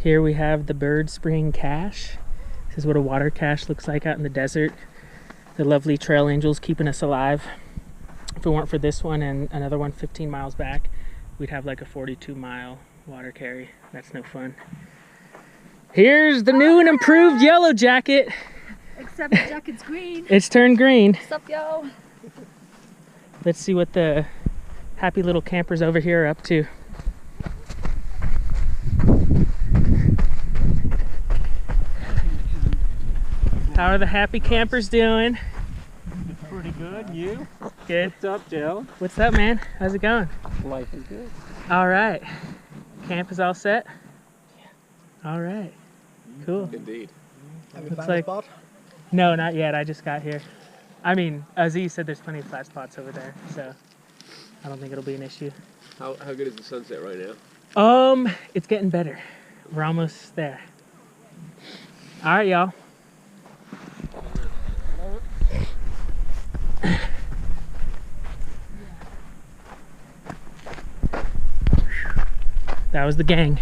Here we have the bird spring cache. This is what a water cache looks like out in the desert. The lovely trail angels keeping us alive. If it weren't for this one and another one 15 miles back, we'd have like a 42-mile water carry. That's no fun. Here's the new and improved yellow jacket. Except the jacket's green. It's turned green. What's up, yo? Let's see what the happy little campers over here are up to. How are the happy campers doing? Pretty good. You? Good. What's up, Joe? What's up, man? How's it going? Life is good. All right. Camp is all set? Yeah. All right. Cool. Indeed. Have you Looks found like- a spot? No, not yet. I just got here. I mean, Aziz said there's plenty of flat spots over there, so I don't think it'll be an issue. How good is the sunset right now? It's getting better. We're almost there. All right, y'all. That was the gang.